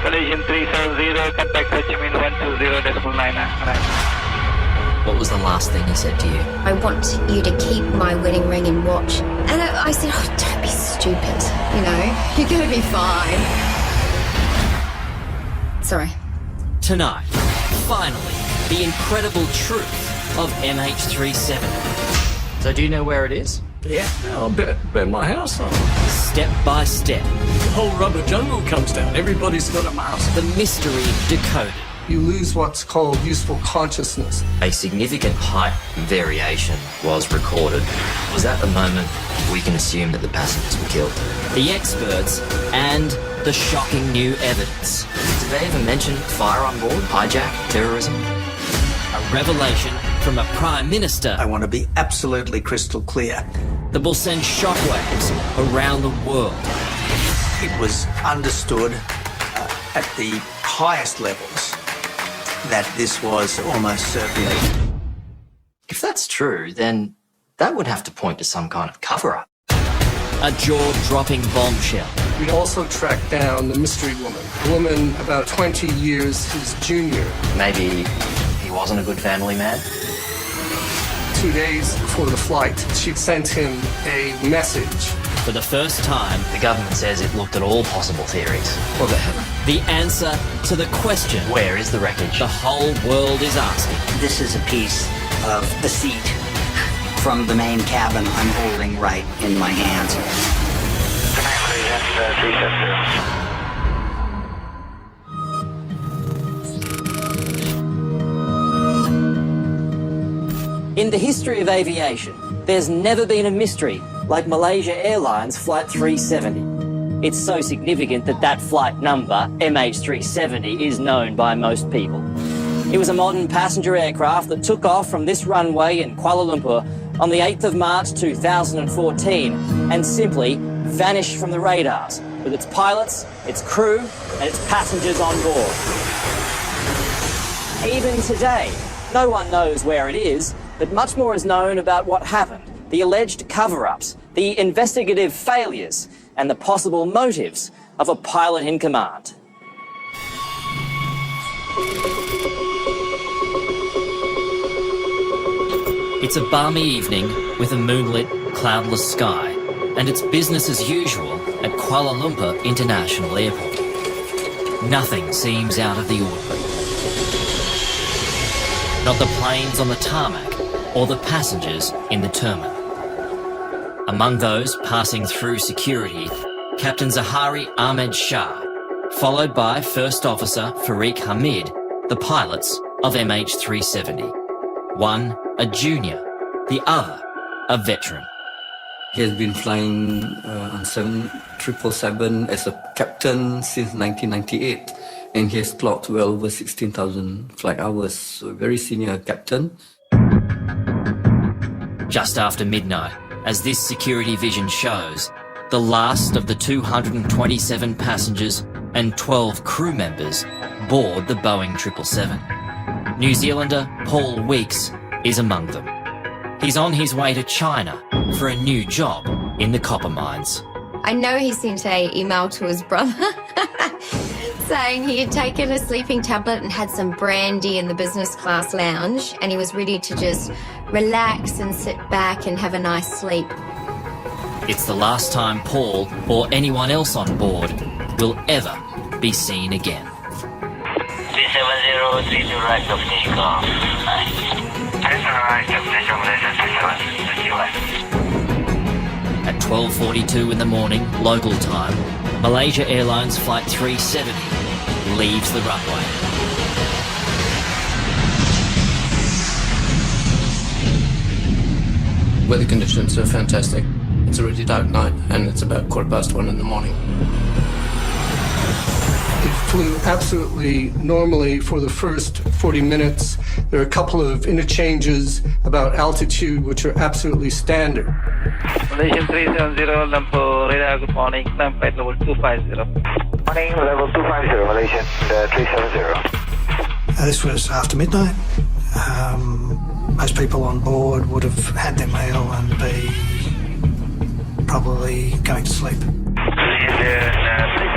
Malaysian 370, contact Ho Chi Minh 120.9. What was the last thing he said to you? I want you to keep my wedding ring and watch. And I said, oh, don't be stupid. You know, you're going to be fine. Sorry. Tonight, finally, the incredible truth of MH370. So do you know where it is? Yeah, I'll bet my house on. Step by step, The whole rubber jungle comes down. Everybody's got a mask. the mystery decoded. You lose what's called useful consciousness. A significant height variation was recorded. Was that the moment we can assume that the passengers were killed? The experts and the shocking new evidence. Did they ever mention fire on board, hijack, terrorism? A revelation from a Prime Minister I want to be absolutely crystal clear. that will send shockwaves around the world. It was understood at the highest levels that this was almost certainly. If that's true, then that would have to point to some kind of cover-up. A jaw-dropping bombshell. We also tracked down the mystery woman, a woman about 20 years his junior. Maybe he wasn't a good family man? 2 days before the flight, she sent him a message. For the first time, the government says it looked at all possible theories. What the hell? The answer to the question, where is the wreckage? The whole world is asking. This is a piece of the seat from the main cabin I'm holding right in my hands. In the history of aviation, there's never been a mystery like Malaysia Airlines Flight 370. It's so significant that that flight number, MH370, is known by most people. It was a modern passenger aircraft that took off from this runway in Kuala Lumpur on the 8th of March 2014 and simply vanished from the radars with its pilots, its crew and its passengers on board. Even today, no one knows where it is, but much more is known about what happened, the alleged cover-ups, the investigative failures, and the possible motives of a pilot in command. It's a balmy evening with a moonlit, cloudless sky, and it's business as usual at Kuala Lumpur International Airport. Nothing seems out of the ordinary. Not the planes on the tarmac or the passengers in the terminal. Among those passing through security, Captain Zahari Ahmed Shah, followed by First Officer Fareeq Hamid, the pilots of MH370. One a junior, the other a veteran. He has been flying on 777 as a captain since 1998, and he has clocked well over 16,000 flight hours, so a very senior captain. Just after midnight, as this security vision shows, the last of the 227 passengers and 12 crew members board the Boeing 777. New Zealander Paul Weeks is among them. He's on his way to China for a new job in the copper mines. I know he sent an email to his brother saying he had taken a sleeping tablet and had some brandy in the business class lounge and he was ready to just relax and sit back and have a nice sleep. It's the last time Paul or anyone else on board will ever be seen again. 370, 32 right of takeoff. Nice. 32 right of Malaysia, Malaysia 371. At 12:42 in the morning, local time, Malaysia Airlines Flight 370 leaves the runway. Weather conditions are fantastic. It's already dark night and it's about 1:15 in the morning. It flew absolutely normally for the first 40 minutes. There are a couple of interchanges about altitude, which are absolutely standard. Malaysian 370, Lumpur radar, good morning. Climb flight level 250. Morning, level 250, Malaysian 370. This was after midnight. Most people on board would have had their meal and be probably going to sleep. Malaysian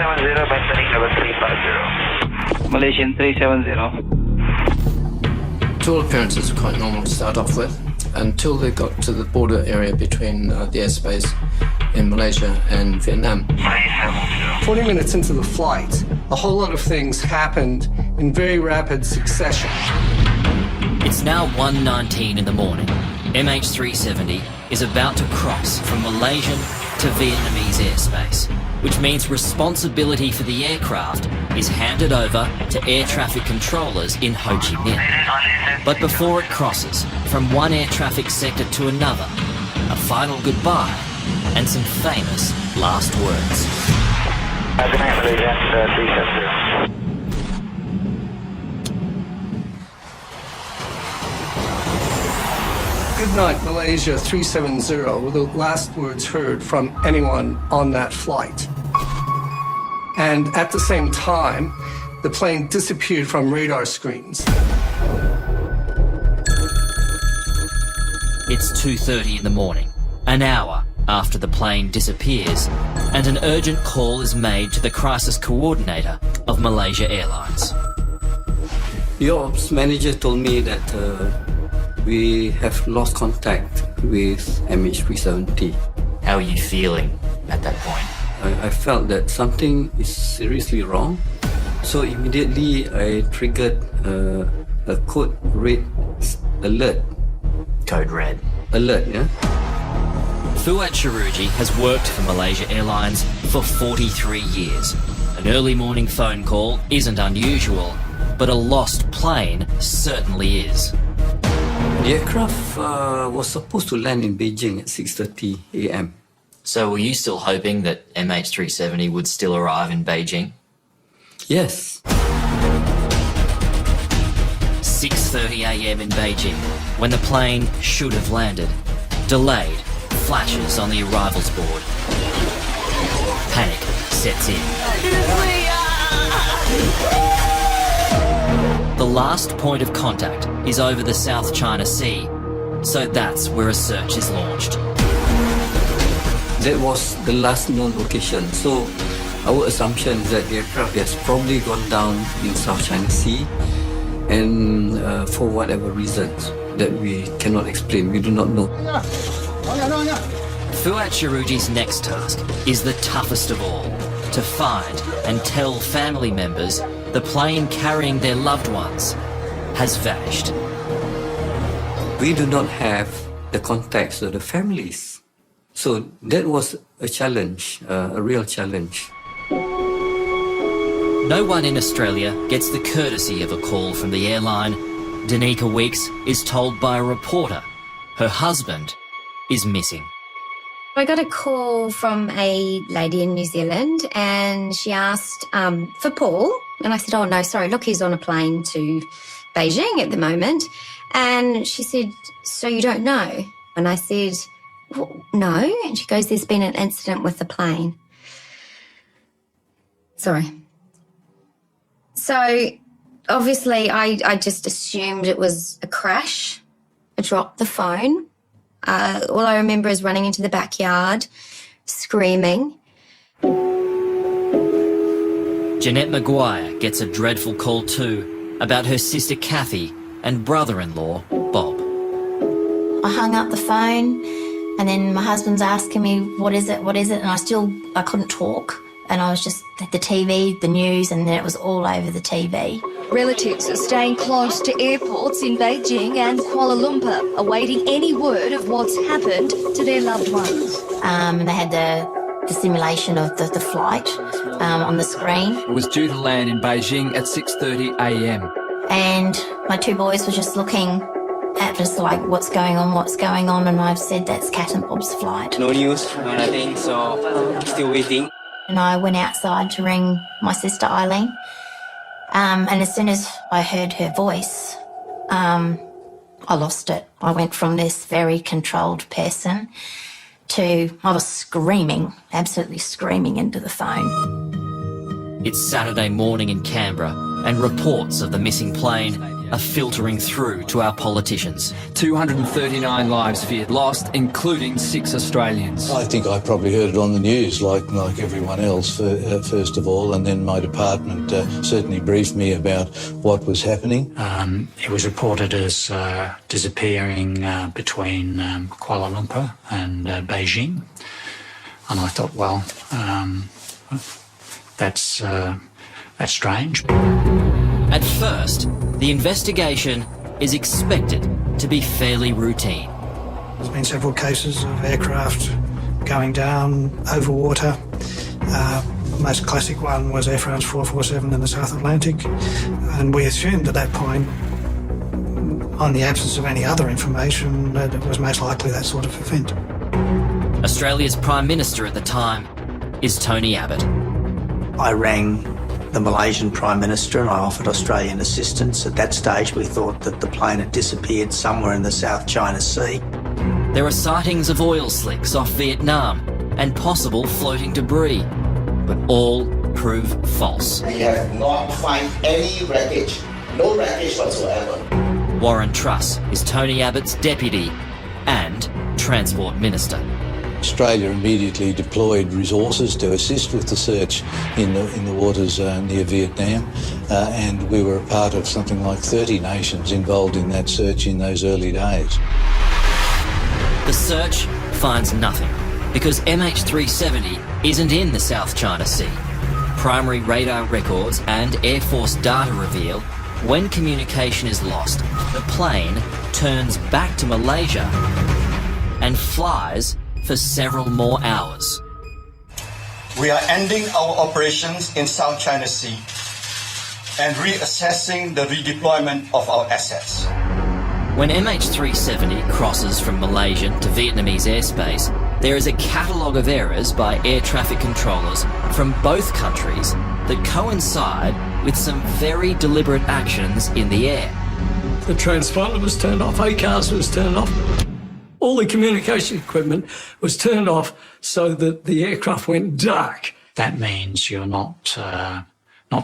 370, maintaining level 350. Malaysian 370. To all appearances, were quite normal to start off with, until they got to the border area between the airspace in Malaysia and Vietnam. 40 minutes into the flight, a whole lot of things happened in very rapid succession. It's now 1:19 in the morning. MH370 is about to cross from Malaysian to Vietnamese airspace, which means responsibility for the aircraft is handed over to air traffic controllers in Ho Chi Minh. But before it crosses from one air traffic sector to another, a final goodbye and some famous last words. Good night, Malaysian 370. Good night, Malaysia 370 were the last words heard from anyone on that flight. And at the same time, the plane disappeared from radar screens. It's 2:30 in the morning, an hour after the plane disappears, and an urgent call is made to the crisis coordinator of Malaysia Airlines. The ops manager told me that we have lost contact with MH370. How are you feeling at that point? I felt that something is seriously wrong. So immediately I triggered a code red alert. Code red. Alert, yeah? Fuad Sharuji has worked for Malaysia Airlines for 43 years. An early morning phone call isn't unusual, but a lost plane certainly is. The aircraft was supposed to land in Beijing at 6:30 a.m. So were you still hoping that MH370 would still arrive in Beijing? Yes. 6:30 a.m. in Beijing, when the plane should have landed. Delayed, flashes on the arrivals board. Panic sets in. The last point of contact is over the South China Sea, so that's where a search is launched. That was the last known location. So our assumption is that the aircraft has probably gone down in South China Sea, and for whatever reasons that we cannot explain, we do not know. Fuad Sharuji's next task is the toughest of all, to find and tell family members the plane carrying their loved ones has vanished. We do not have the contacts of the families. So that was a challenge, a real challenge. No one in Australia gets the courtesy of a call from the airline. Danica Weeks is told by a reporter her husband is missing. I got a call from a lady in New Zealand and she asked for Paul. And I said, oh, no, sorry, look, he's on a plane to Beijing at the moment. And she said, so you don't know? And I said, well, no. And she goes, there's been an incident with the plane. Sorry. So obviously I just assumed it was a crash. I dropped the phone. All I remember is running into the backyard, screaming. Jeanette Maguire gets a dreadful call too about her sister Kathy and brother-in-law Bob. I hung up the phone and then my husband's asking me, what is it? And I couldn't talk. And I was just at the TV, the news, and then it was all over the TV. Relatives are staying close to airports in Beijing and Kuala Lumpur, awaiting any word of what's happened to their loved ones. And they had the simulation of the flight on the screen. It was due to land in Beijing at 6:30 a.m. And my two boys were just looking at us like, what's going on? And I've said, that's Cat and Bob's flight. No news, no nothing, so still waiting. And I went outside to ring my sister Eileen. And as soon as I heard her voice, I lost it. I went from this very controlled person to, I was screaming, absolutely screaming into the phone. It's Saturday morning in Canberra, and reports of the missing plane are filtering through to our politicians. 239 lives feared lost, including 6 Australians. I think I probably heard it on the news like everyone else, first of all, and then my department certainly briefed me about what was happening. It was reported as disappearing between Kuala Lumpur and Beijing. And I thought, well, that's strange. At first, the investigation is expected to be fairly routine. There's been several cases of aircraft going down over water. The most classic one was Air France 447 in the South Atlantic. And we assumed at that point, on the absence of any other information, that it was most likely that sort of event. Australia's Prime Minister at the time is Tony Abbott. I rang the Malaysian Prime Minister and I offered Australian assistance. At that stage, we thought that the plane had disappeared somewhere in the South China Sea. There are sightings of oil slicks off Vietnam and possible floating debris, but all prove false. We have not found any wreckage, no wreckage whatsoever. Warren Truss is Tony Abbott's deputy and Transport Minister. Australia immediately deployed resources to assist with the search in the waters near Vietnam, and we were a part of something like 30 nations involved in that search in those early days. The search finds nothing because MH370 isn't in the South China Sea. Primary radar records and Air Force data reveal when communication is lost, the plane turns back to Malaysia and flies for several more hours. We are ending our operations in South China Sea and reassessing the redeployment of our assets. When MH370 crosses from Malaysian to Vietnamese airspace, there is a catalogue of errors by air traffic controllers from both countries that coincide with some very deliberate actions in the air. The transponder was turned off, ACARS was turned off. All the communication equipment was turned off so that the aircraft went dark. That means you're not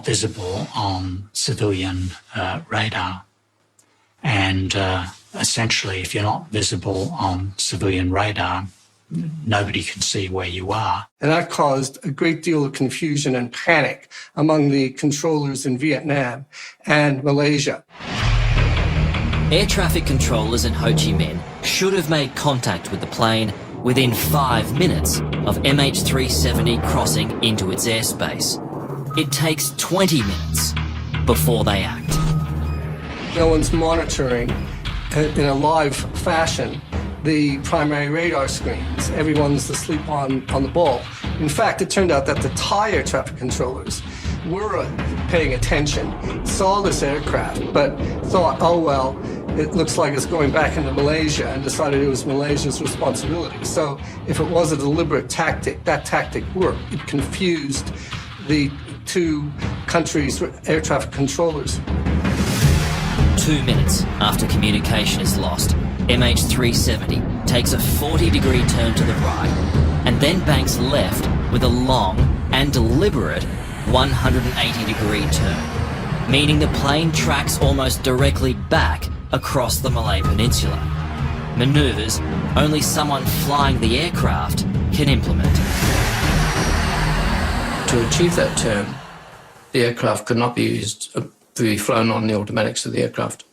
visible on civilian radar. And essentially, if you're not visible on civilian radar, nobody can see where you are. And that caused a great deal of confusion and panic among the controllers in Vietnam and Malaysia. Air traffic controllers in Ho Chi Minh should have made contact with the plane within 5 minutes of MH370 crossing into its airspace. It takes 20 minutes before they act. No one's monitoring in a live fashion the primary radar screens. Everyone's asleep on the ball. In fact, it turned out that the Thai air traffic controllers were paying attention, saw this aircraft, but thought, oh, well, it looks like it's going back into Malaysia, and decided it was Malaysia's responsibility. So if it was a deliberate tactic, that tactic worked. It confused the two countries' air traffic controllers. 2 minutes after communication is lost, MH370 takes a 40-degree turn to the right and then banks left with a long and deliberate 180-degree turn, meaning the plane tracks almost directly back across the Malay Peninsula. Manoeuvres only someone flying the aircraft can implement. To achieve that turn, the aircraft could not be flown on the automatics of the aircraft.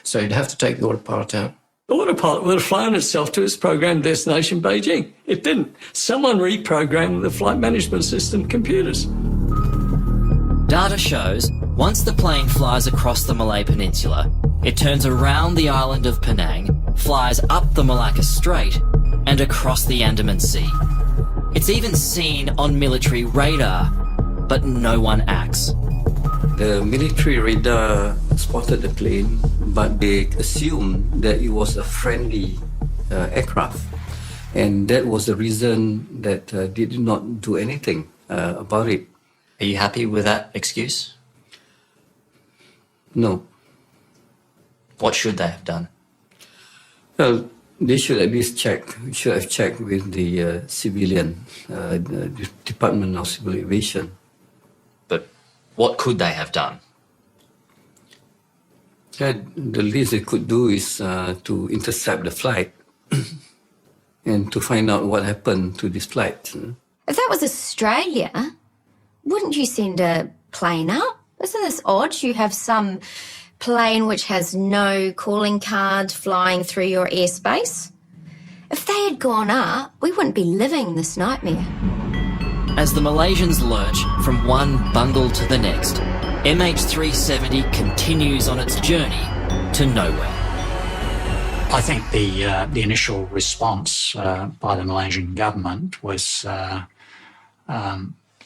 So you'd have to take the autopilot out. The autopilot would have flown itself to its programmed destination, Beijing. It didn't. Someone reprogrammed the flight management system computers. Data shows once the plane flies across the Malay Peninsula, it turns around the island of Penang, flies up the Malacca Strait, and across the Andaman Sea. It's even seen on military radar, but no one acts. The military radar spotted the plane, but they assumed that it was a friendly aircraft. And that was the reason that they did not do anything about it. Are you happy with that excuse? No. What should they have done? Well, they should at least check. Should have checked with the civilian Department of Civil Aviation. But what could they have done? Yeah, the least they could do is to intercept the flight and to find out what happened to this flight. If that was Australia, wouldn't you send a plane up? Isn't this odd? You have some plane which has no calling card flying through your airspace. If they had gone up, we wouldn't be living this nightmare. As the Malaysians lurch from one bungle to the next, MH370 continues on its journey to nowhere. I think the initial response by the Malaysian government was,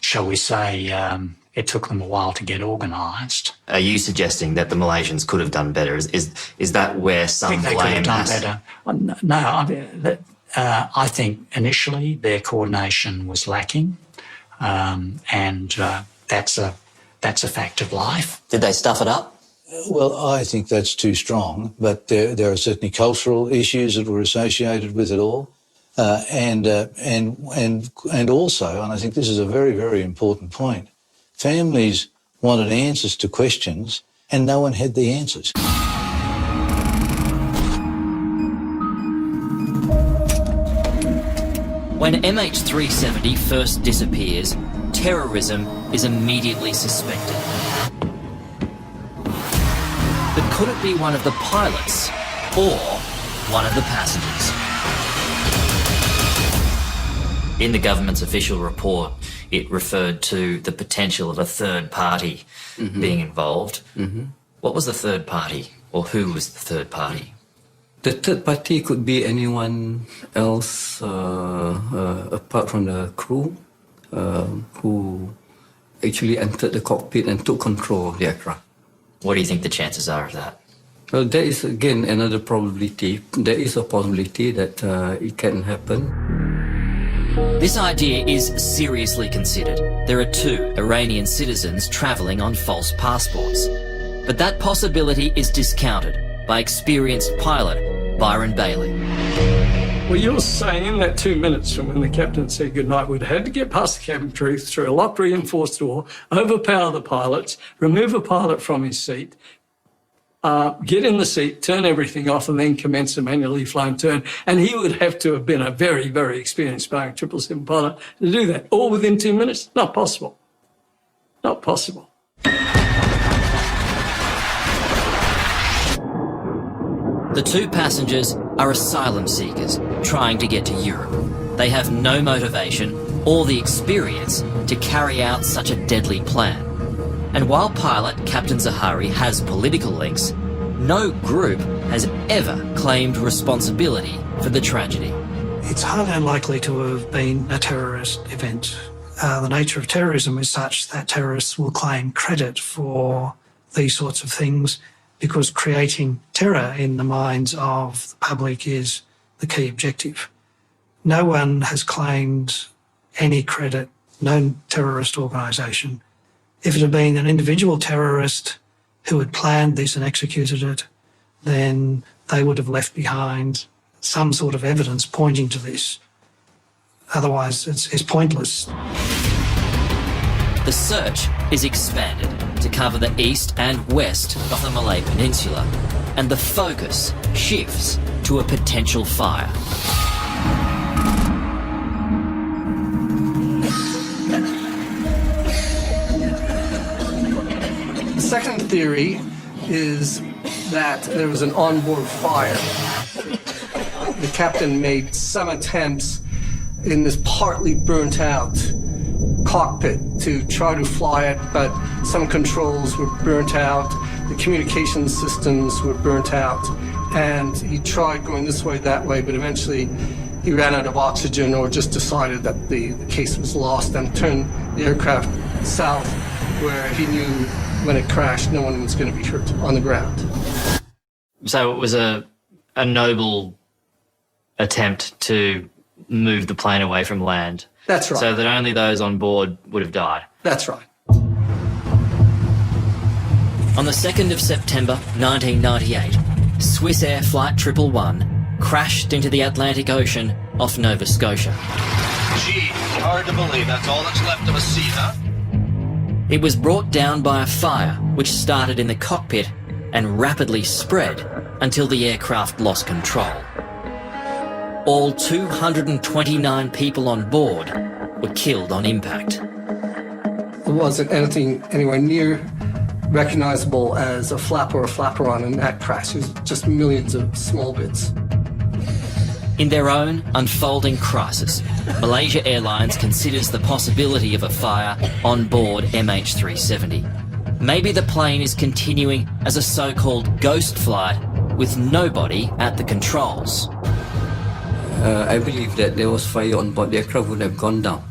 shall we say, it took them a while to get organised. Are you suggesting that the Malaysians could have done better? Is that where some I think they could have done better. No, I think initially their coordination was lacking, and that's a fact of life. Did they stuff it up? Well, I think that's too strong, but there are certainly cultural issues that were associated with it all, and also, and I think this is a very, very important point, families wanted answers to questions and no one had the answers. When MH370 first disappears, terrorism is immediately suspected. But could it be one of the pilots or one of the passengers? In the government's official report, it referred to the potential of a third party being involved. What was the third party, or who was the third party? The third party could be anyone else apart from the crew who actually entered the cockpit and took control of the aircraft. What do you think the chances are of that? Well, there is again another probability. There is a possibility that it can happen. This idea is seriously considered. There are 2 Iranian citizens travelling on false passports. But that possibility is discounted by experienced pilot Byron Bailey. Well, you're saying in that 2 minutes from when the captain said goodnight, we'd had to get past the cabin crew, through a locked reinforced door, overpower the pilots, remove a pilot from his seat, get in the seat, turn everything off, and then commence a manually flown turn. And he would have to have been a very, very experienced Boeing 777 pilot to do that, all within 2 minutes. Not possible. Not possible. The 2 passengers are asylum seekers trying to get to Europe. They have no motivation or the experience to carry out such a deadly plan. And while pilot Captain Zahari has political links, no group has ever claimed responsibility for the tragedy. It's highly unlikely to have been a terrorist event. The nature of terrorism is such that terrorists will claim credit for these sorts of things because creating terror in the minds of the public is the key objective. No one has claimed any credit, no terrorist organisation. If it had been an individual terrorist who had planned this and executed it, then they would have left behind some sort of evidence pointing to this. Otherwise, it's pointless. The search is expanded to cover the east and west of the Malay Peninsula, and the focus shifts to a potential fire. The second theory is that there was an onboard fire. The captain made some attempts in this partly burnt out cockpit to try to fly it, but some controls were burnt out, the communication systems were burnt out, and he tried going this way, that way, but eventually he ran out of oxygen or just decided that the case was lost and turned the aircraft south, where he knew when it crashed no one was going to be hurt on the ground. So it was a noble attempt to move the plane away from land. That's right. So that only those on board would have died. That's right. On the 2nd of September 1998, Swiss Air Flight 111 crashed into the Atlantic Ocean off Nova Scotia. Gee, hard to believe that's all that's left of a sea, huh? It was brought down by a fire which started in the cockpit and rapidly spread until the aircraft lost control. All 229 people on board were killed on impact. It wasn't anything anywhere near recognizable as a flap or a flapper-on in that crash. It was just millions of small bits. In their own unfolding crisis, Malaysia Airlines considers the possibility of a fire on board MH370. Maybe the plane is continuing as a so-called ghost flight with nobody at the controls. I believe that there was fire on board, the aircraft would have gone down.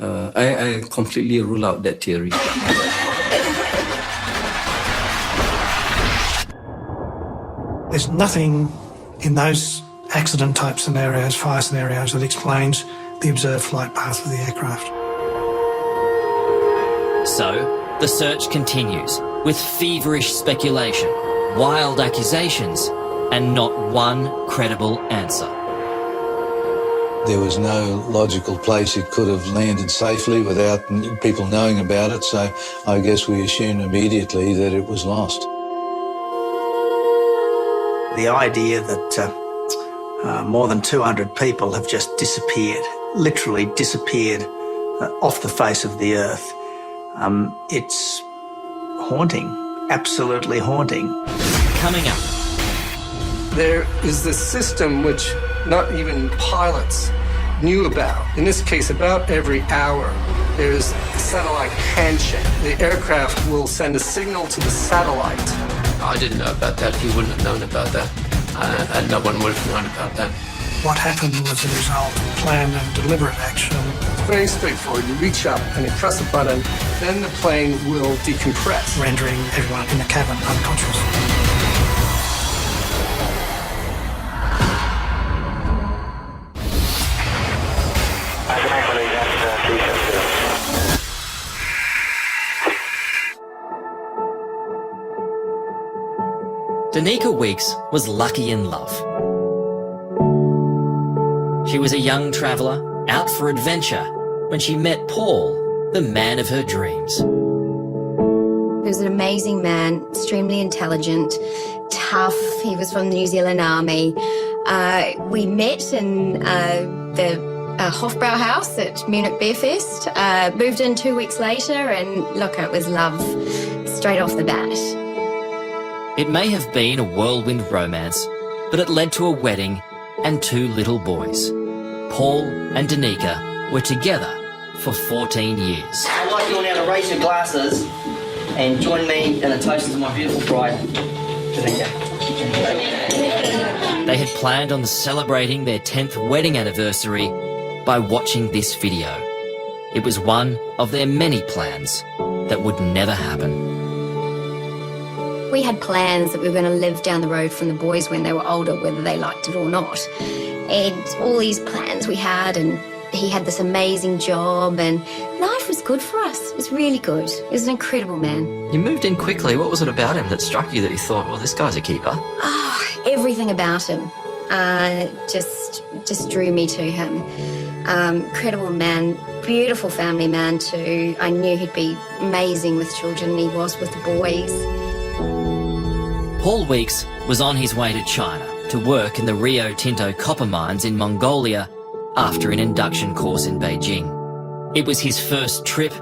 I completely rule out that theory. There's nothing in those accident-type scenarios, fire scenarios, that explains the observed flight path of the aircraft. So, the search continues with feverish speculation, wild accusations, and not one credible answer. There was no logical place it could have landed safely without people knowing about it, so I guess we assumed immediately that it was lost. The idea that more than 200 people have just disappeared, literally disappeared off the face of the earth, it's haunting, absolutely haunting. Coming up. There is this system which not even pilots knew about. In this case, about every hour, there's a satellite handshake. The aircraft will send a signal to the satellite. I didn't know about that. He wouldn't have known about that. And no one would have known about that. What happened was a result of planned and deliberate action. It's very straightforward. You reach up and you press a button, then the plane will decompress, rendering everyone in the cabin unconscious. Danica Weeks was lucky in love. She was a young traveller out for adventure when she met Paul, the man of her dreams. He was an amazing man, extremely intelligent, tough. He was from the New Zealand Army. We met in the Hofbrau house at Munich Beer Fest, moved in 2 weeks later, and look, it was love straight off the bat. It may have been a whirlwind romance, but it led to a wedding and 2 little boys. Paul and Danica were together for 14 years. I'd like you all now to raise your glasses and join me in a toast to my beautiful bride, Danica. They had planned on celebrating their 10th wedding anniversary by watching this video. It was one of their many plans that would never happen. We had plans that we were going to live down the road from the boys when they were older, whether they liked it or not. And all these plans we had, and he had this amazing job, and life was good for us. It was really good. He was an incredible man. You moved in quickly. What was it about him that struck you that you thought, well, this guy's a keeper? Oh, everything about him just drew me to him. Incredible man, beautiful family man too. I knew he'd be amazing with children, and he was with the boys. Paul Weeks was on his way to China to work in the Rio Tinto copper mines in Mongolia after an induction course in Beijing. It was his first trip,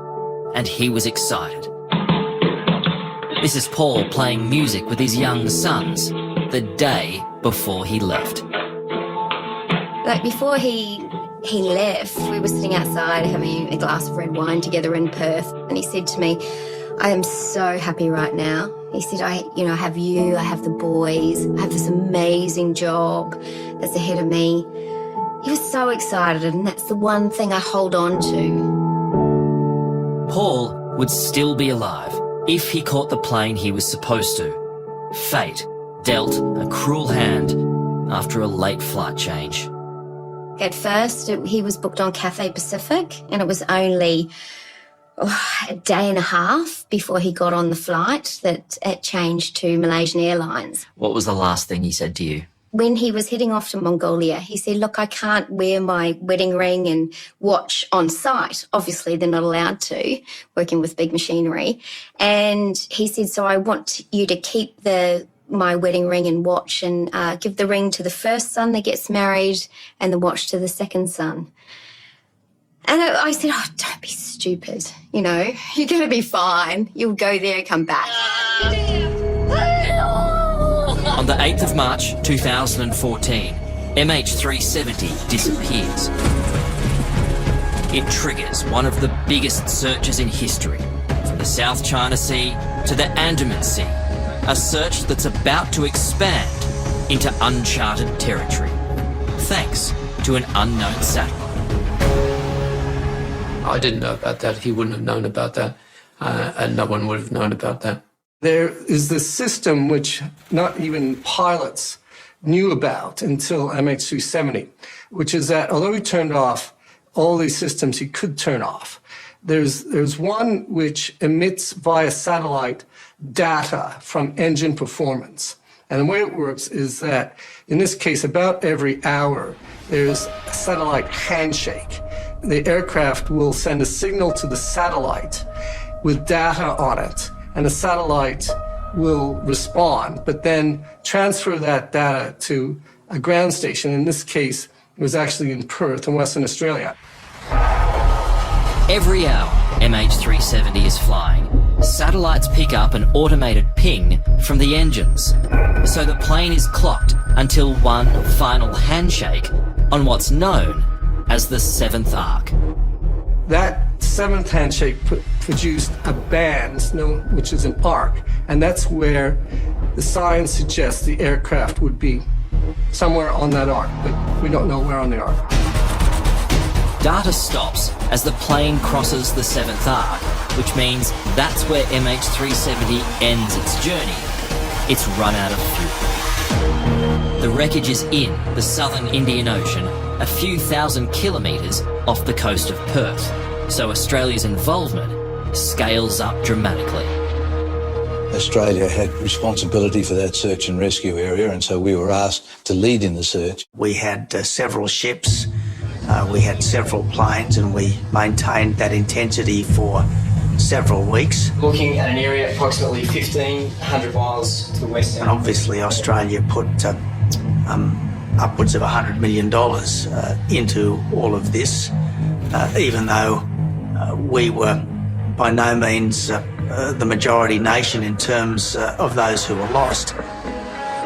and he was excited. This is Paul playing music with his young sons the day before he left. Like before he left, we were sitting outside having a glass of red wine together in Perth, and he said to me, "I am so happy right now." He said, I have you, I have the boys, I have this amazing job that's ahead of me. He was so excited, and that's the one thing I hold on to. Paul would still be alive if he caught the plane he was supposed to. Fate dealt a cruel hand after a late flight change. At first, he was booked on Cathay Pacific, and it was only a day and a half before he got on the flight that it changed to Malaysian Airlines. What was the last thing he said to you? When he was heading off to Mongolia, he said, look, I can't wear my wedding ring and watch on site. Obviously, they're not allowed to, working with big machinery. And he said, so I want you to keep my wedding ring and watch and give the ring to the first son that gets married and the watch to the second son. And I said, oh, don't be stupid. You know, you're going to be fine. You'll go there and come back. On the 8th of March 2014, MH370 disappears. It triggers one of the biggest searches in history, from the South China Sea to the Andaman Sea, a search that's about to expand into uncharted territory, thanks to an unknown satellite. I didn't know about that. He wouldn't have known about that, and no one would have known about that. There is this system which not even pilots knew about until MH370, which is that although he turned off all these systems he could turn off, there's one which emits via satellite data from engine performance. And the way it works is that, in this case, about every hour, there's a satellite handshake. The aircraft will send a signal to the satellite with data on it, and the satellite will respond, but then transfer that data to a ground station. In this case, it was actually in Perth in Western Australia. Every hour MH370 is flying, satellites pick up an automated ping from the engines. So the plane is clocked until one final handshake on what's known as the 7th arc. That 7th handshake produced a band, which is an arc, and that's where the science suggests the aircraft would be somewhere on that arc, but we don't know where on the arc. Data stops as the plane crosses the 7th arc, which means that's where MH370 ends its journey. It's run out of fuel. The wreckage is in the southern Indian Ocean, a few thousand kilometres off the coast of Perth, so Australia's involvement scales up dramatically. Australia had responsibility for that search and rescue area, and so we were asked to lead in the search. We had several ships, we had several planes, and we maintained that intensity for several weeks. Looking at an area approximately 1,500 miles to the west. And obviously Australia put upwards of $100 million into all of this, even though we were by no means the majority nation in terms of those who were lost.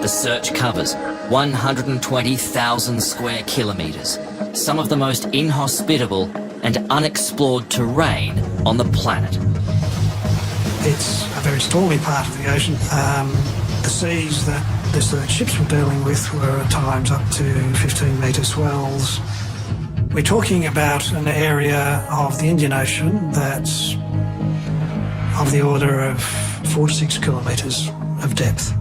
The search covers 120,000 square kilometres, some of the most inhospitable and unexplored terrain on the planet. It's a very stormy part of the ocean. The seas that the search ships were dealing with were at times up to 15-metre swells. We're talking about an area of the Indian Ocean that's of the order of 4 to 6 kilometres of depth.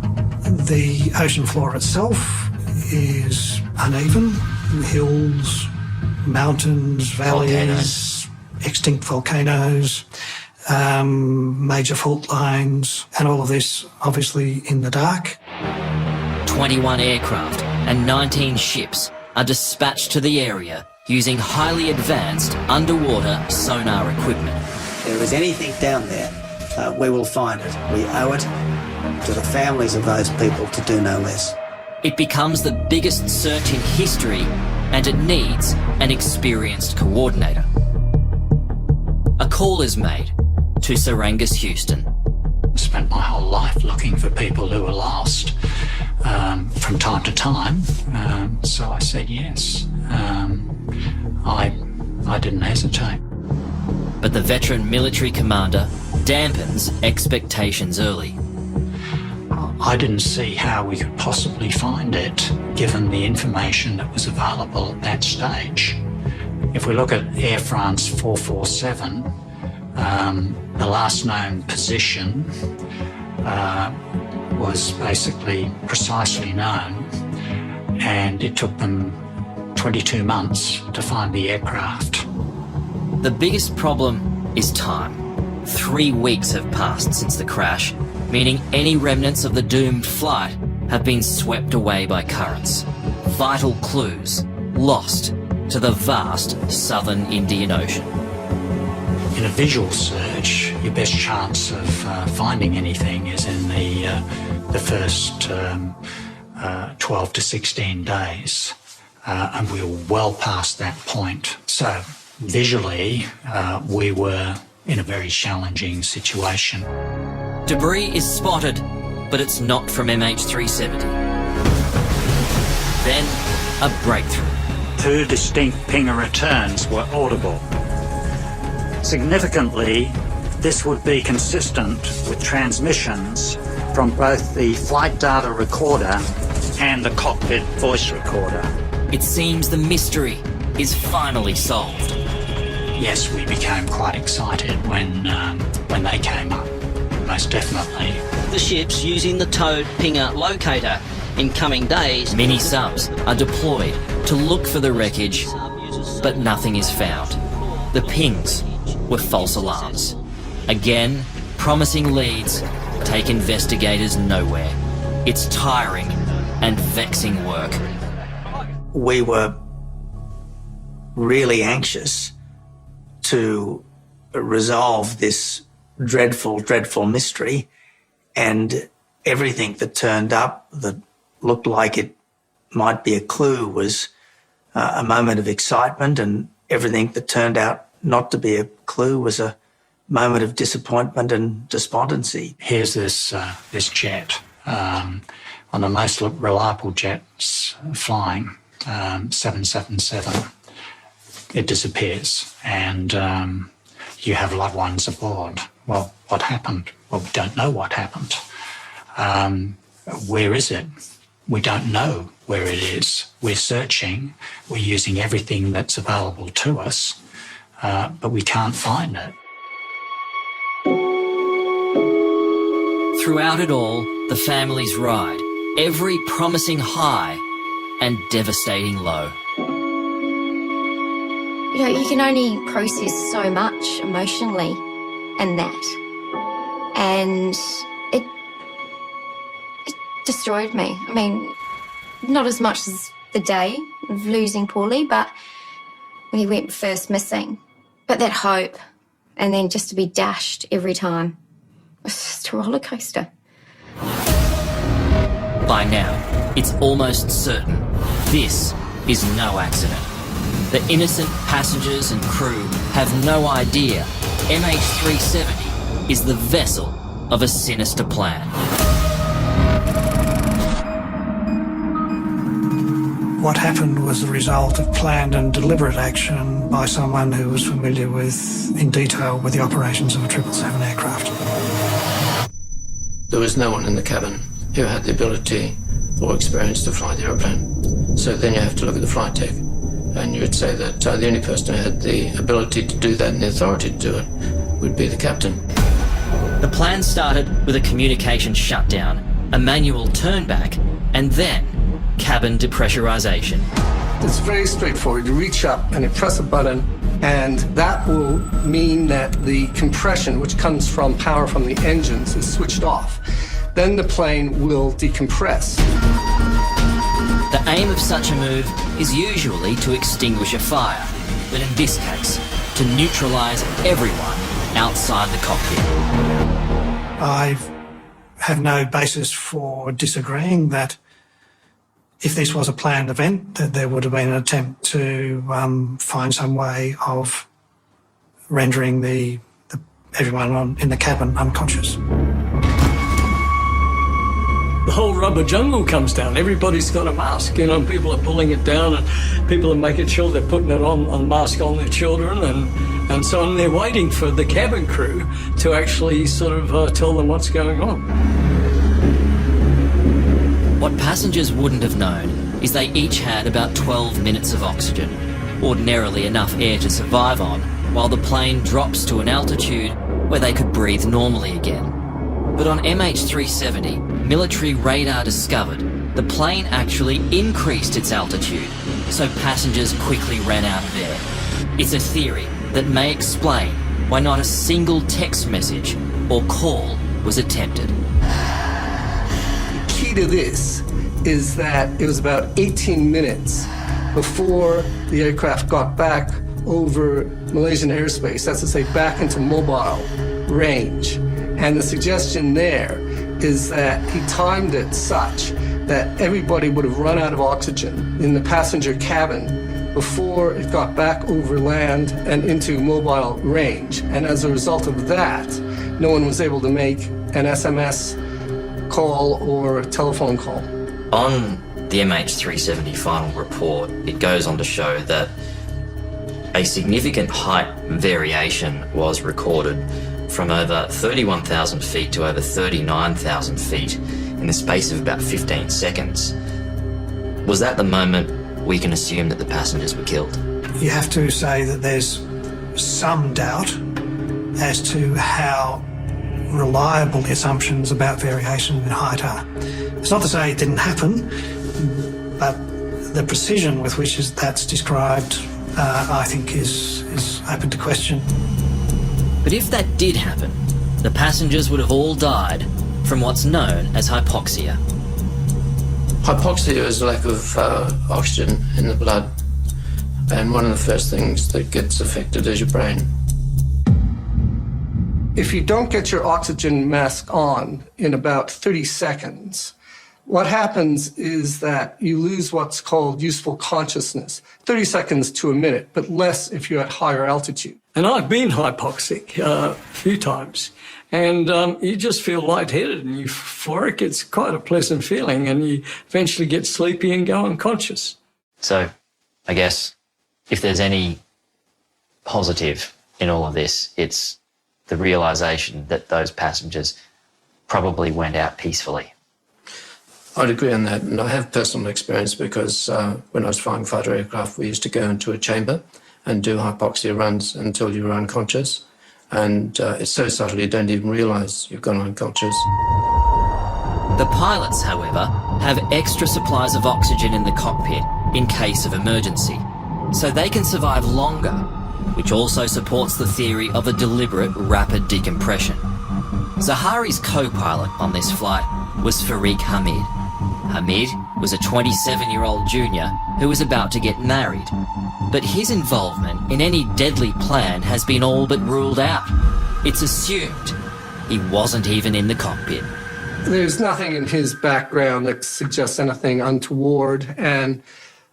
The ocean floor itself is uneven, hills, mountains, valleys, extinct volcanoes, major fault lines, and all of this obviously in the dark. 21 aircraft and 19 ships are dispatched to the area using highly advanced underwater sonar equipment. If there is anything down there, we will find it. We owe it to the families of those people to do no less. It becomes the biggest search in history, and it needs an experienced coordinator. A call is made to Sir Angus Houston. I spent my whole life looking for people who were lost from time to time, so I said yes. I didn't hesitate. But the veteran military commander dampens expectations early. I didn't see how we could possibly find it, given the information that was available at that stage. If we look at Air France 447, the last known position was basically precisely known, and it took them 22 months to find the aircraft. The biggest problem is time. 3 weeks have passed since the crash, meaning any remnants of the doomed flight have been swept away by currents. Vital clues lost to the vast southern Indian Ocean. In a visual search, your best chance of finding anything is in the first 12 to 16 days, and we were well past that point. So visually, we were in a very challenging situation. Debris is spotted, but it's not from MH370. Then, a breakthrough. 2 distinct pinger returns were audible. Significantly, this would be consistent with transmissions from both the flight data recorder and the cockpit voice recorder. It seems the mystery is finally solved. Yes, we became quite excited when they came up, most definitely. The ship's using the towed pinger locator. In coming days, Mini subs are deployed to look for the wreckage, but nothing is found. The pings were false alarms. Again, promising leads take investigators nowhere. It's tiring and vexing work. We were really anxious to resolve this dreadful, dreadful mystery, and everything that turned up that looked like it might be a clue was a moment of excitement, and everything that turned out not to be a clue was a moment of disappointment and despondency. Here's this jet, one of the most reliable jets flying, 777. It disappears, and you have loved ones aboard. Well, what happened? Well, we don't know what happened. Where is it? We don't know where it is. We're searching. We're using everything that's available to us, but we can't find it. Throughout it all, the families ride every promising high and devastating low. You know, you can only process so much emotionally in that. And it destroyed me. I mean, not as much as the day of losing Paulie, but when he went first missing. But that hope, and then just to be dashed every time. It's just a roller coaster. By now, it's almost certain this is no accident. The innocent passengers and crew have no idea MH370 is the vessel of a sinister plan. What happened was the result of planned and deliberate action by someone who was familiar with, in detail, with the operations of a 777 aircraft. There was no one in the cabin who had the ability or experience to fly the aeroplane. So then you have to look at the flight deck, and you would say that the only person who had the ability to do that and the authority to do it would be the captain. The plan started with a communication shutdown, a manual turnback, and then cabin depressurization. It's very straightforward. You reach up and you press a button, and that will mean that the compression, which comes from power from the engines, is switched off. Then the plane will decompress. The aim of such a move is usually to extinguish a fire, but in this case, to neutralize everyone outside the cockpit. I have no basis for disagreeing that if this was a planned event, that there would have been an attempt to find some way of rendering everyone in the cabin unconscious. The whole rubber jungle comes down. Everybody's got a mask, you know, and people are pulling it down, and people are making sure they're putting it on mask on their children, and so on. They're waiting for the cabin crew to actually sort of tell them what's going on. What passengers wouldn't have known is they each had about 12 minutes of oxygen, ordinarily enough air to survive on, while the plane drops to an altitude where they could breathe normally again. But on MH370, military radar discovered the plane actually increased its altitude, so passengers quickly ran out of air. It's a theory that may explain why not a single text message or call was attempted. The key key to this is that it was about 18 minutes before the aircraft got back over Malaysian airspace, that's to say back into mobile range. And the suggestion there is that he timed it such that everybody would have run out of oxygen in the passenger cabin before it got back over land and into mobile range. And as a result of that, no one was able to make an SMS call or telephone call. On the MH370 final report, it goes on to show that a significant height variation was recorded from over 31,000 feet to over 39,000 feet in the space of about 15 seconds. Was that the moment we can assume that the passengers were killed? You have to say that there's some doubt as to how reliable the assumptions about variation in height are. It's not to say it didn't happen, but the precision with which that's described, I think, is open to question. But if that did happen, the passengers would have all died from what's known as hypoxia. Hypoxia is a lack of oxygen in the blood, and one of the first things that gets affected is your brain. If you don't get your oxygen mask on in about 30 seconds, what happens is that you lose what's called useful consciousness, 30 seconds to a minute, but less if you're at higher altitude. And I've been hypoxic a few times, and you just feel lightheaded and euphoric. It's quite a pleasant feeling, and you eventually get sleepy and go unconscious. So, I guess, if there's any positive in all of this, it's the realisation that those passengers probably went out peacefully. I'd agree on that, and I have personal experience because when I was flying fighter aircraft, we used to go into a chamber and do hypoxia runs until you were unconscious, and it's so subtle you don't even realise you've gone unconscious. The pilots, however, have extra supplies of oxygen in the cockpit in case of emergency, so they can survive longer, which also supports the theory of a deliberate rapid decompression. Zahari's co-pilot on this flight was Farik Hamid. Hamid was a 27-year-old junior who was about to get married, but his involvement in any deadly plan has been all but ruled out. It's assumed he wasn't even in the cockpit. There's nothing in his background that suggests anything untoward, and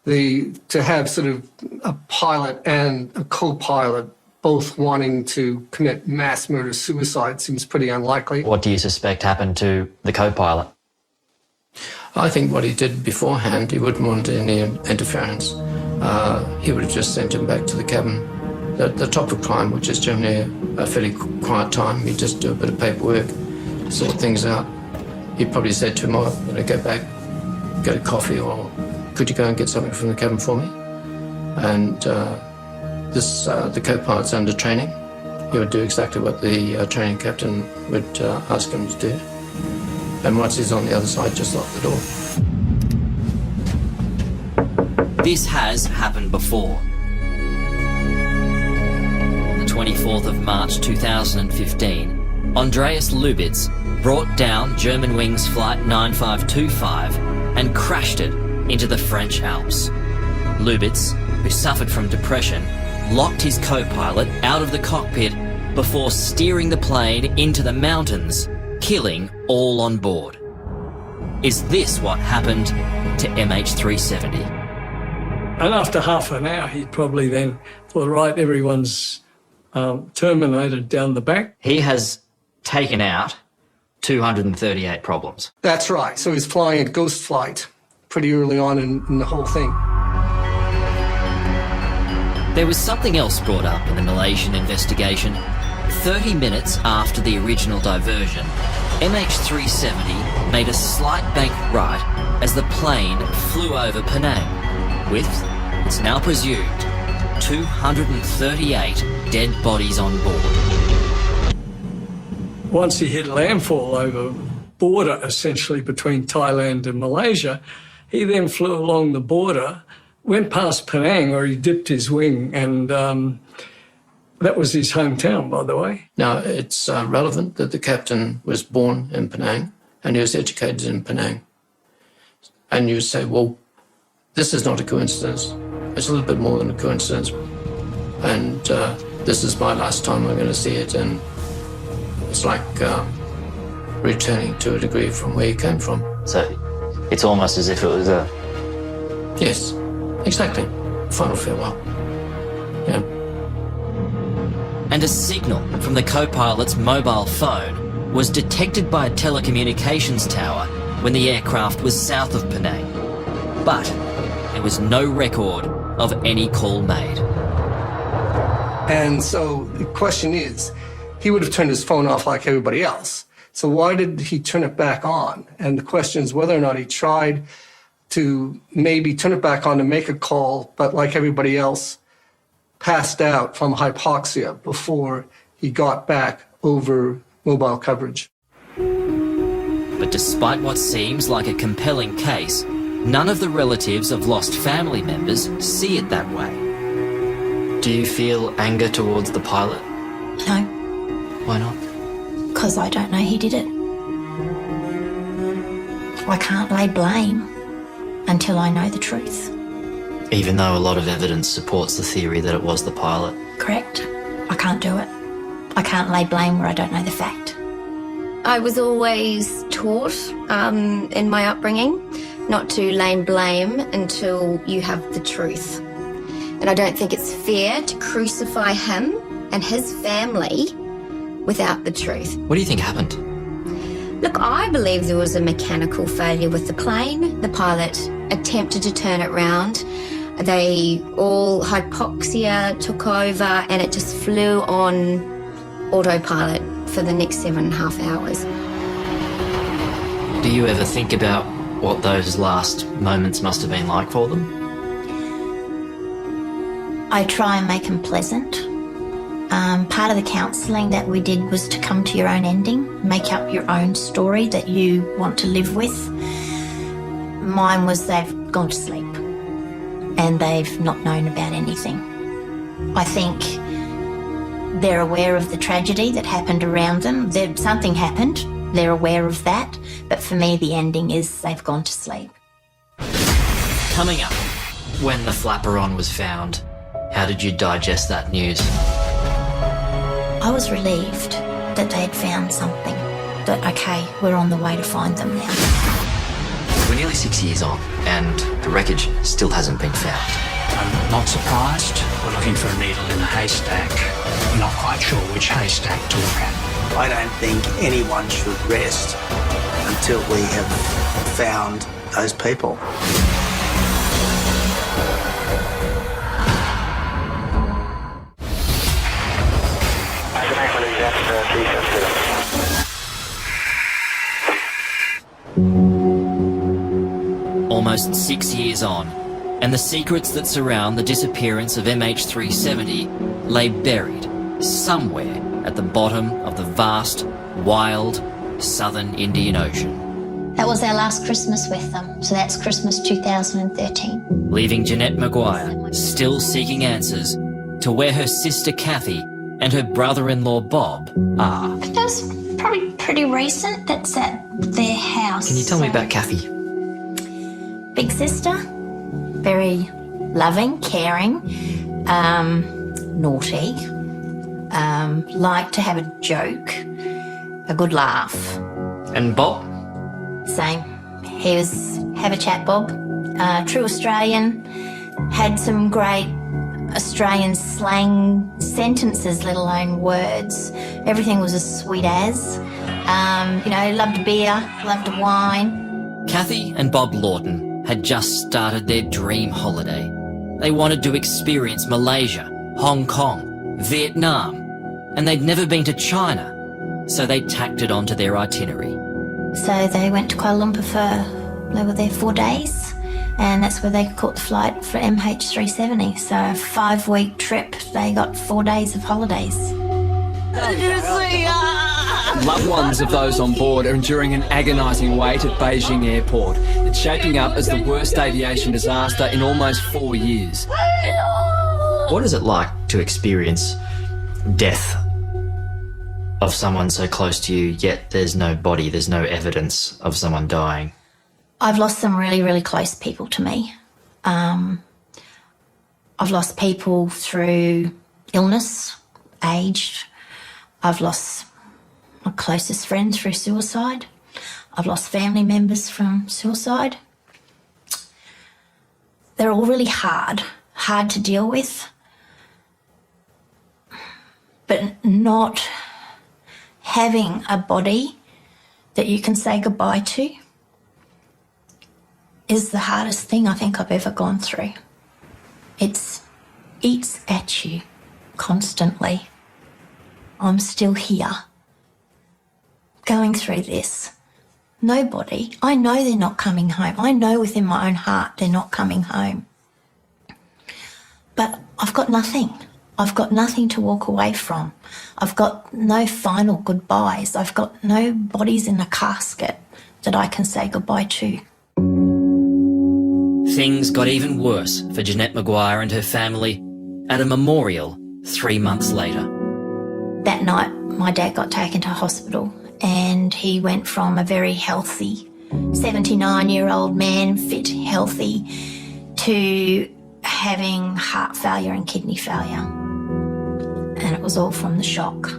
to have sort of a pilot and a co-pilot both wanting to commit mass murder-suicide seems pretty unlikely. What do you suspect happened to the co-pilot? I think what he did beforehand, he wouldn't want any interference. He would have just sent him back to the cabin. The top of climb, which is generally a fairly quiet time, he'd just do a bit of paperwork, sort things out. He probably said to him, "Oh, I'm going to go back, get a coffee, or could you go and get something from the cabin for me?" And the co-pilot's under training. He would do exactly what the training captain would ask him to do. And once he's on the other side, just lock the door. This has happened before. On the 24th of March 2015, Andreas Lubitz brought down Germanwings Flight 9525 and crashed it into the French Alps. Lubitz, who suffered from depression, locked his co-pilot out of the cockpit before steering the plane into the mountains, killing all on board. Is this what happened to MH370? And after half an hour, he probably then thought, right, everyone's terminated down the back. He has taken out 238 problems. That's right. So he's flying a ghost flight pretty early on in the whole thing. There was something else brought up in the Malaysian investigation. 30 minutes after the original diversion, MH370 made a slight bank right as the plane flew over Penang with, it's now presumed, 238 dead bodies on board. Once he hit landfall over border, essentially between Thailand and Malaysia, he then flew along the border, went past Penang where he dipped his wing, and that was his hometown, by the way. Now, it's relevant that the captain was born in Penang and he was educated in Penang. And you say, well, this is not a coincidence. It's a little bit more than a coincidence. And this is my last time I'm going to see it. And it's like returning to a degree from where you came from. So it's almost as if it was a... Yes, exactly. Final farewell. Yeah. And a signal from the co-pilot's mobile phone was detected by a telecommunications tower when the aircraft was south of Penang. But there was no record of any call made. And so the question is, he would have turned his phone off like everybody else. So why did he turn it back on? And the question is whether or not he tried to maybe turn it back on to make a call, but like everybody else, passed out from hypoxia before he got back over mobile coverage. But despite what seems like a compelling case, none of the relatives of lost family members see it that way. Do you feel anger towards the pilot? No. Why not? Because I don't know he did it. I can't lay blame until I know the truth. Even though a lot of evidence supports the theory that it was the pilot? Correct. I can't do it. I can't lay blame where I don't know the fact. I was always taught in my upbringing not to lay blame until you have the truth. And I don't think it's fair to crucify him and his family without the truth. What do you think happened? Look, I believe there was a mechanical failure with the plane. The pilot attempted to turn it round. They all hypoxia took over and it just flew on autopilot for the next 7.5 hours. Do you ever think about what those last moments must have been like for them? I try and make them pleasant. Part of the counselling that we did was to come to your own ending, make up your own story that you want to live with. Mine was they've gone to sleep and they've not known about anything. I think they're aware of the tragedy that happened around them. Something happened, they're aware of that, but for me the ending is they've gone to sleep. Coming up, when the flaperon was found, how did you digest that news? I was relieved that they'd found something, that okay, we're on the way to find them now. We're nearly 6 years on, and the wreckage still hasn't been found. I'm not surprised. We're looking for a needle in a haystack. We're not quite sure which haystack to look at. I don't think anyone should rest until we have found those people. Almost 6 years on, and the secrets that surround the disappearance of MH370 lay buried somewhere at the bottom of the vast, wild, southern Indian Ocean. That was our last Christmas with them, so that's Christmas 2013. Leaving Jeanette Maguire still seeking answers to where her sister Kathy and her brother-in-law Bob are. That's probably pretty recent. That's at their house. Can you tell me about Kathy? Big sister, very loving, caring, naughty, liked to have a joke, a good laugh. And Bob? Same. He was, have a chat, Bob. True Australian, had some great Australian slang sentences, let alone words. Everything was as sweet as. Loved beer, loved wine. Kathy and Bob Lawton had just started their dream holiday. They wanted to experience Malaysia, Hong Kong, Vietnam, and they'd never been to China, so they tacked it onto their itinerary. So they went to Kuala Lumpur they were there 4 days, and that's where they caught the flight for MH370. So a 5-week trip, they got 4 days of holidays. Loved ones of those on board are enduring an agonising wait at Beijing Airport. It's shaping up as the worst aviation disaster in almost 4 years. What is it like to experience death of someone so close to you, yet there's no body, there's no evidence of someone dying? I've lost some really, really close people to me. I've lost people through illness, age. I've lost my closest friends through suicide. I've lost family members from suicide. They're all really hard to deal with. But not having a body that you can say goodbye to is the hardest thing I think I've ever gone through. It eats at you constantly. I'm still here, going through this. Nobody, I know they're not coming home. I know within my own heart they're not coming home. But I've got nothing. I've got nothing to walk away from. I've got no final goodbyes. I've got no bodies in a casket that I can say goodbye to. Things got even worse for Jeanette Maguire and her family at a memorial 3 months later. That night, my dad got taken to hospital and he went from a very healthy 79-year-old man, fit, healthy, to having heart failure and kidney failure. And it was all from the shock.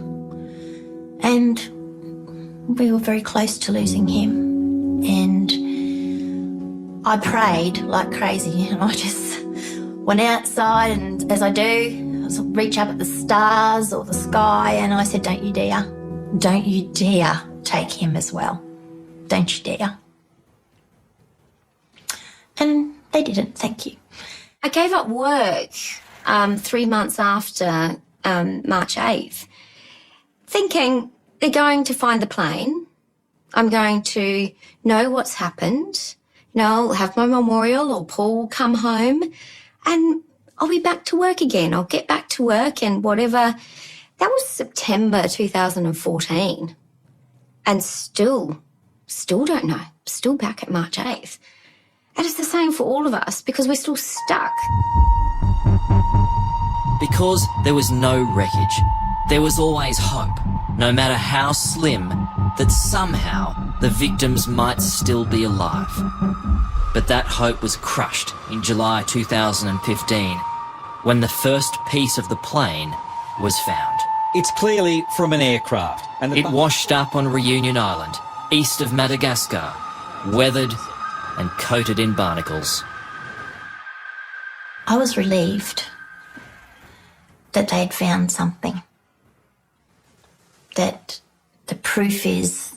And we were very close to losing him. And I prayed like crazy, and I just went outside, and as I do, I reach up at the stars or the sky, and I said, don't you dare take him as well. Don't you dare. And they didn't, thank you. I gave up work 3 months after March 8th, thinking they're going to find the plane. I'm going to know what's happened. You know, I'll have my memorial, or Paul will come home, and I'll be back to work again. I'll get back to work and whatever. That was September 2014. And still don't know. Still back at March 8th. And it's the same for all of us because we're still stuck. Because there was no wreckage, there was always hope, no matter how slim, that somehow the victims might still be alive. But that hope was crushed in July 2015, when the first piece of the plane was found. It's clearly from an aircraft. And it washed up on Reunion Island, east of Madagascar, weathered and coated in barnacles. I was relieved that they'd found something. That the proof is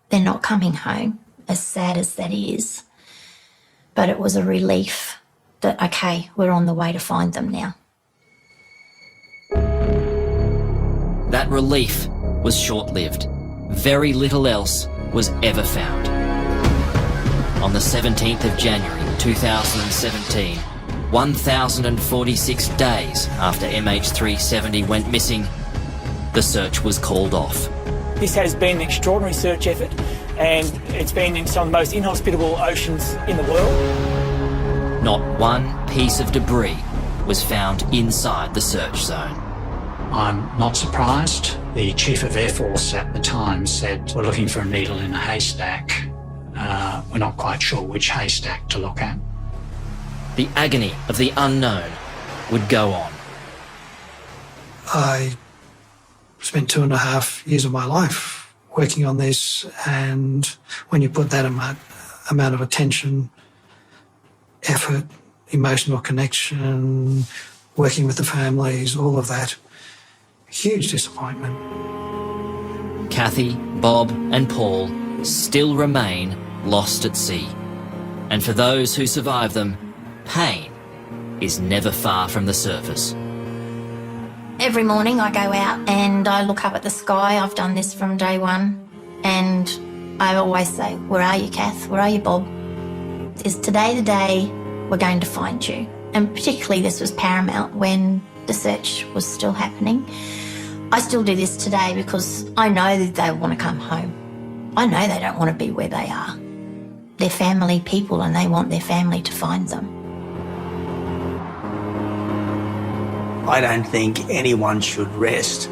they're not coming home, as sad as that is. But it was a relief that, okay, we're on the way to find them now. That relief was short-lived. Very little else was ever found. On the 17th of January 2017, 1,046 days after MH370 went missing, the search was called off. This has been an extraordinary search effort, and it's been in some of the most inhospitable oceans in the world. Not one piece of debris was found inside the search zone. I'm not surprised. The Chief of Air Force at the time said, we're looking for a needle in a haystack. We're not quite sure which haystack to look at. The agony of the unknown would go on. I spent 2.5 years of my life working on this, and when you put that amount of attention, effort, emotional connection, working with the families, all of that, huge disappointment. Kathy, Bob and Paul still remain lost at sea. And for those who survive them, pain is never far from the surface. Every morning I go out and I look up at the sky. I've done this from day one. And I always say, where are you, Kath? Where are you, Bob? Is today the day we're going to find you? And particularly this was paramount when the search was still happening. I still do this today because I know that they want to come home. I know they don't want to be where they are. They're family people and they want their family to find them. I don't think anyone should rest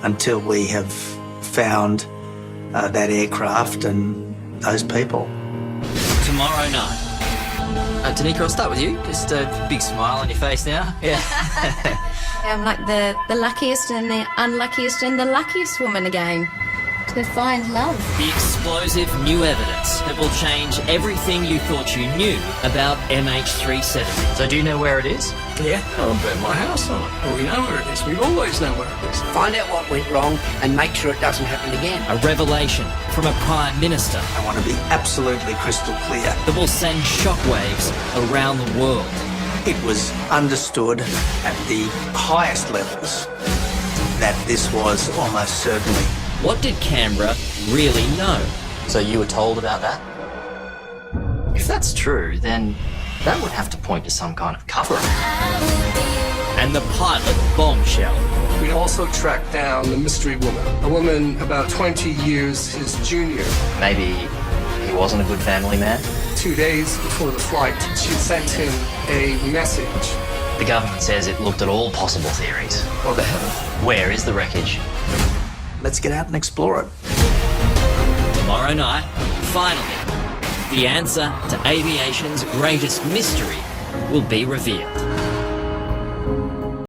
until we have found that aircraft and those people. tomorrow night. Tanika, I'll start with you. Just a big smile on your face now. Yeah. I'm like the luckiest and the unluckiest and the luckiest woman again to find love. The explosive new evidence that will change everything you thought you knew about MH370. So do you know where it is? Yeah, I'll bet my house on it. Well, we know where it is. We always know where it is. Find out what went wrong and make sure it doesn't happen again. A revelation from a Prime Minister I want to be absolutely crystal clear. that will send shockwaves around the world. It was understood at the highest levels that this was almost certainly. What did Canberra really know? So you were told about that? If that's true, then that would have to point to some kind of cover-up. And the pilot bombshell. We also tracked down the mystery woman, a woman about 20 years his junior. Maybe he wasn't a good family man? 2 days before the flight, she sent him a message. The government says it looked at all possible theories. Well, they haven't. Where is the wreckage? Let's get out and explore it. Tomorrow night, finally, the answer to aviation's greatest mystery will be revealed.